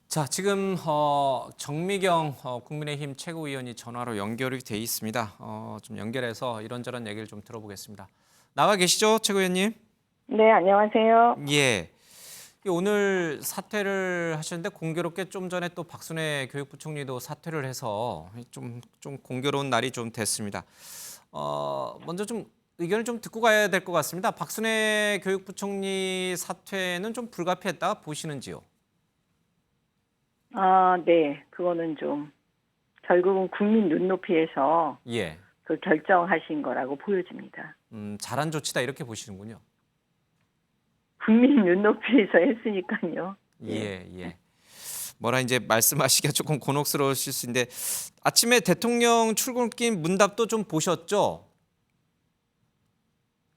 자, 지금 정미경 국민의힘 최고위원이 전화로 연결이 돼 있습니다. 좀 연결해서 이런저런 얘기를 좀 들어보겠습니다. 나와 계시죠, 최고위원님? 네, 안녕하세요. 예. 오늘 사퇴를 하셨는데 공교롭게 좀 전에 또 박순애 교육부총리도 사퇴를 해서 좀 공교로운 날이 좀 됐습니다. 먼저 좀 의견을 좀 듣고 가야 될 것 같습니다. 박순애 교육부총리 사퇴는 좀 불가피했다 보시는지요? 아, 네. 그거는 좀 결국은 국민 눈높이에서 예. 그 결정하신 거라고 보여집니다. 잘한 조치다 이렇게 보시는군요. 국민 눈높이에서 했으니까요. 예. 예, 예. 뭐라 이제 말씀하시기가 조금 곤혹스러우실 수 있는데 아침에 대통령 출근길 문답도 좀 보셨죠?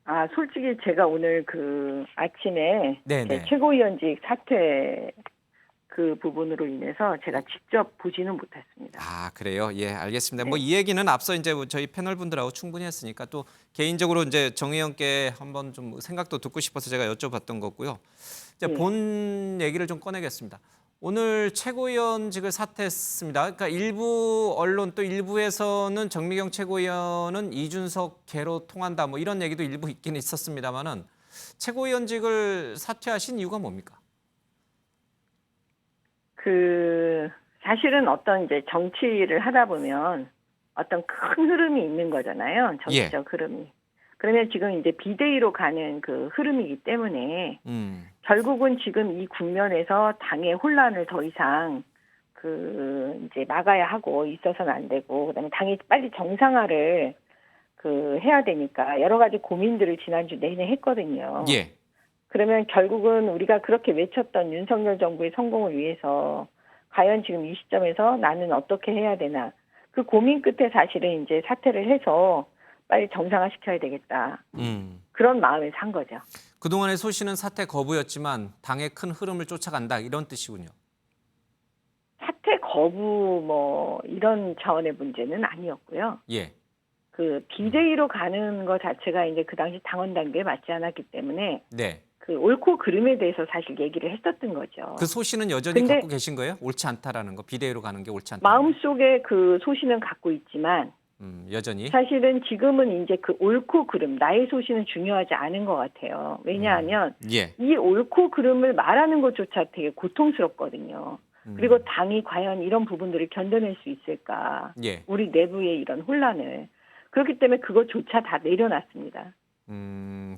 아, 솔직히 제가 오늘 그 아침에 제 네네. 최고위원직 사퇴 그 부분으로 인해서 제가 직접 보지는 못했습니다. 아, 그래요? 예, 알겠습니다. 뭐 네. 이 얘기는 앞서 이제 뭐 저희 패널 분들하고 충분히 했으니까 또 개인적으로 이제 정 의원께 한번 좀 생각도 듣고 싶어서 제가 여쭤봤던 거고요. 이제 예. 본 얘기를 좀 꺼내겠습니다. 오늘 최고위원직을 사퇴했습니다. 그러니까 일부 언론 또 일부에서는 정미경 최고위원은 이준석 개로 통한다 뭐 이런 얘기도 일부 있긴 있었습니다만은 최고위원직을 사퇴하신 이유가 뭡니까? 사실은 어떤 이제 정치를 하다 보면 어떤 큰 흐름이 있는 거잖아요. 예. 정치적 흐름이. 그러면 지금 이제 비대위로 가는 그 흐름이기 때문에 결국은 지금 이 국면에서 당의 혼란을 더 이상 이제 막아야 하고 있어서는 안 되고, 그다음에 당이 빨리 정상화를 해야 되니까 여러 가지 고민들을 지난주 내내 했거든요. 예. 그러면 결국은 우리가 그렇게 외쳤던 윤석열 정부의 성공을 위해서 과연 지금 이 시점에서 나는 어떻게 해야 되나. 그 고민 끝에 사실은 이제 사퇴를 해서 빨리 정상화시켜야 되겠다. 그런 마음에서 한 거죠. 그동안의 소신은 사퇴 거부였지만 당의 큰 흐름을 쫓아간다 이런 뜻이군요. 사퇴 거부 뭐 이런 차원의 문제는 아니었고요. 예. 그 비대위로 가는 것 자체가 이제 그 당시 당원 단계에 맞지 않았기 때문에 네. 그 옳고 그름에 대해서 사실 얘기를 했었던 거죠. 그 소신은 여전히 근데 갖고 계신 거예요? 옳지 않다라는 거, 비대위로 가는 게 옳지 않다. 마음속에 그 소신은 갖고 있지만 여전히. 사실은 지금은 이제 그 옳고 그름, 나의 소신은 중요하지 않은 것 같아요. 왜냐하면 예. 이 옳고 그름을 말하는 것조차 되게 고통스럽거든요. 그리고 당이 과연 이런 부분들을 견뎌낼 수 있을까? 예. 우리 내부의 이런 혼란을. 그렇기 때문에 그것조차 다 내려놨습니다.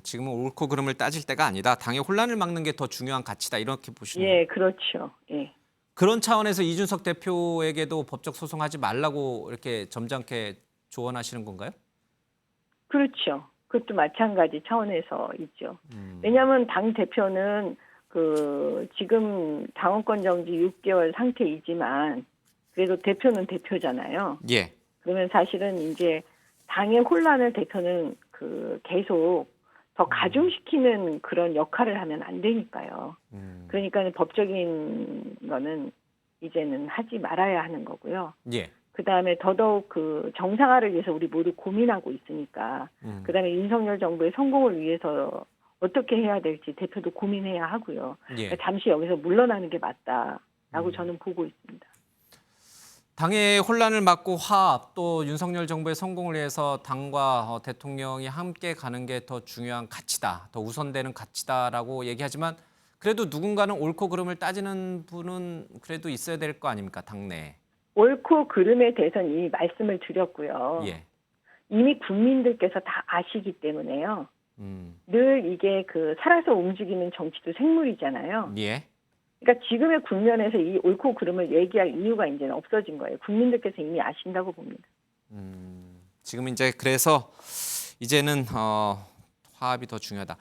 지금은 옳고 그름을 따질 때가 아니다. 당의 혼란을 막는 게 더 중요한 가치다. 이렇게 보시는 거예요. 예, 그렇죠. 예. 그런 차원에서 이준석 대표에게도 법적 소송하지 말라고 이렇게 점잖게 조언하시는 건가요? 그렇죠. 그것도 마찬가지 차원에서 있죠. 왜냐하면 당 대표는 지금 당원권 정지 6개월 상태이지만 그래도 대표는 대표잖아요. 예. 그러면 사실은 이제 당의 혼란을 대표는 계속 더 가중시키는 그런 역할을 하면 안 되니까요. 그러니까 법적인 거는 이제는 하지 말아야 하는 거고요. 예. 그다음에 더더욱 정상화를 위해서 우리 모두 고민하고 있으니까 그다음에 윤석열 정부의 성공을 위해서 어떻게 해야 될지 대표도 고민해야 하고요. 예. 그러니까 잠시 여기서 물러나는 게 맞다라고 저는 보고 있습니다. 당의 혼란을 막고 화합 또 윤석열 정부의 성공을 위해서 당과 대통령이 함께 가는 게 더 중요한 가치다. 더 우선되는 가치다라고 얘기하지만 그래도 누군가는 옳고 그름을 따지는 분은 그래도 있어야 될 거 아닙니까? 당내에. 옳고 그름에 대해서는 이미 말씀을 드렸고요. 예. 이미 국민들께서 다 아시기 때문에요. 늘 이게 살아서 움직이는 정치도 생물이잖아요. 예. 그러니까 지금의 국면에서 이 옳고 그름을 얘기할 이유가 이제는 없어진 거예요. 국민들께서 이미 아신다고 봅니다. 지금 이제 그래서 이제는 화합이 더 중요하다.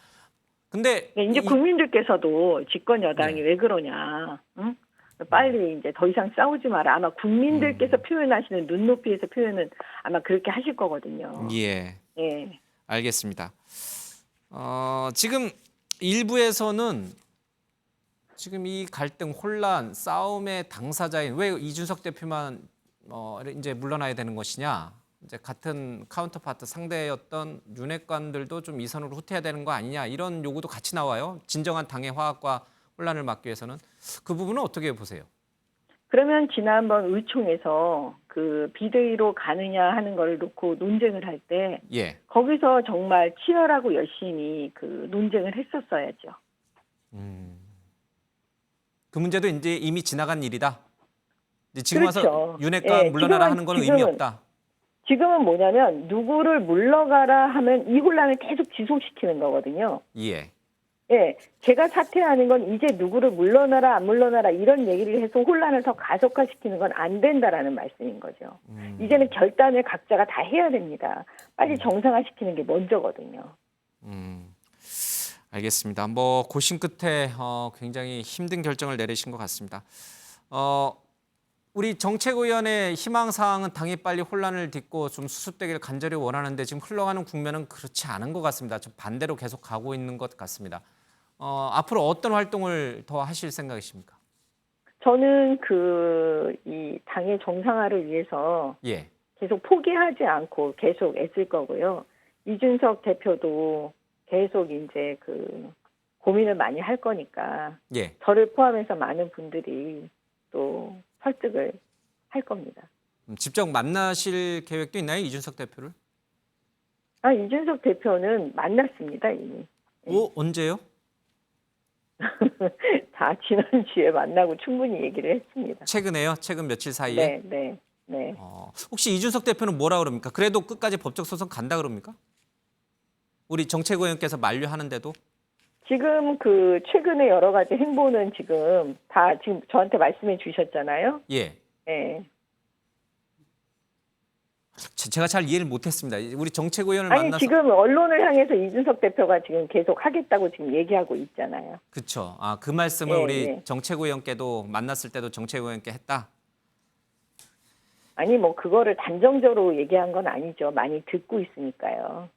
근데 네, 이제 국민들께서도 집권 여당이 네. 왜 그러냐, 응? 빨리 이제 더 이상 싸우지 마라. 아마 국민들께서 표현하시는 눈높이에서 표현은 아마 그렇게 하실 거거든요. 예. 예. 알겠습니다. 지금 일부에서는 지금 이 갈등, 혼란, 싸움의 당사자인 왜 이준석 대표만 이제 물러나야 되는 것이냐? 이제 같은 카운터파트 상대였던 윤핵관들도 좀 이 선으로 후퇴해야 되는 거 아니냐? 이런 요구도 같이 나와요. 진정한 당의 화합과 혼란을 막기 위해서는 그 부분은 어떻게 보세요? 그러면 지난번 의총에서 그 비대위로 가느냐 하는 걸 놓고 논쟁을 할 때 예. 거기서 정말 치열하고 열심히 그 논쟁을 했었어야죠. 그 문제도 이제 이미 지나간 일이다. 이제 지금 그렇죠. 와서 윤핵관 예, 물러나라 지금은- 하는 거는 의미 지금은- 없다. 지금은 뭐냐면 누구를 물러가라 하면 이 혼란을 계속 지속시키는 거거든요. 예. 예, 제가 사퇴하는 건 이제 누구를 물러나라 안 물러나라 이런 얘기를 해서 혼란을 더 가속화시키는 건 안 된다라는 말씀인 거죠. 이제는 결단을 각자가 다 해야 됩니다. 빨리 정상화시키는 게 먼저거든요. 알겠습니다. 뭐 고심 끝에 굉장히 힘든 결정을 내리신 것 같습니다. 우리 정책위원회 희망사항은 당이 빨리 혼란을 딛고 좀 수습되기를 간절히 원하는데 지금 흘러가는 국면은 그렇지 않은 것 같습니다. 좀 반대로 계속 가고 있는 것 같습니다. 앞으로 어떤 활동을 더 하실 생각이십니까? 저는 이 당의 정상화를 위해서 예. 계속 포기하지 않고 계속 애쓸 거고요. 이준석 대표도 계속 이제 고민을 많이 할 거니까 예. 저를 포함해서 많은 분들이 또 설득을 할 겁니다. 직접 만나실 계획도 있나요, 이준석 대표를? 이준석 대표는 만났습니다, 이미. 언제요? 다 지난주에 만나고 충분히 얘기를 했습니다. 최근에요? 최근 며칠 사이에? 네. 혹시 이준석 대표는 뭐라 그럽니까? 그래도 끝까지 법적 소송 간다 그럽니까? 우리 정책위원께서 만류하는데도? 지금 최근에 여러 가지 행보는 지금 저한테 말씀해 주셨잖아요. 예. 네. 제가 잘 이해를 못했습니다. 우리 정책위원을 아니, 만나서 지금 언론을 향해서 이준석 대표가 지금 계속 하겠다고 지금 얘기하고 있잖아요. 그렇죠. 그 말씀을 예, 우리 예. 정책위원께도 만났을 때도 정책위원께 했다. 아니, 그거를 단정적으로 얘기한 건 아니죠. 많이 듣고 있으니까요.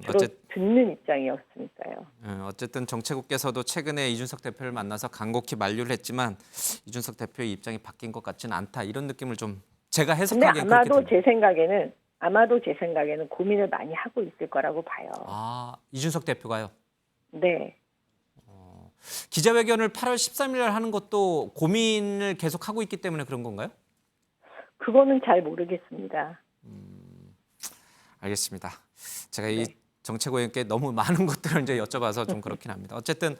주로 듣는 입장이었으니까요. 어쨌든 정책국께서도 최근에 이준석 대표를 만나서 간곡히 만류를 했지만 이준석 대표의 입장이 바뀐 것 같지는 않다. 이런 느낌을 좀 제가 근데 해석하기엔 그렇게 듭니다. 아마도 제 생각에는 고민을 많이 하고 있을 거라고 봐요. 이준석 대표가요? 네. 기자회견을 8월 13일 날 하는 것도 고민을 계속하고 있기 때문에 그런 건가요? 그거는 잘 모르겠습니다. 알겠습니다. 제가 이 정책위원께 너무 많은 것들을 이제 여쭤봐서 좀 그렇긴 합니다. 어쨌든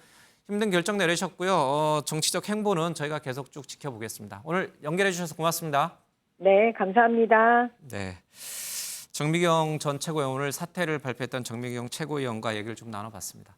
힘든 결정 내리셨고요. 정치적 행보는 저희가 계속 쭉 지켜보겠습니다. 오늘 연결해 주셔서 고맙습니다. 네, 감사합니다. 네, 정미경 전 최고위원 오늘 사퇴를 발표했던 정미경 최고위원과 얘기를 좀 나눠봤습니다.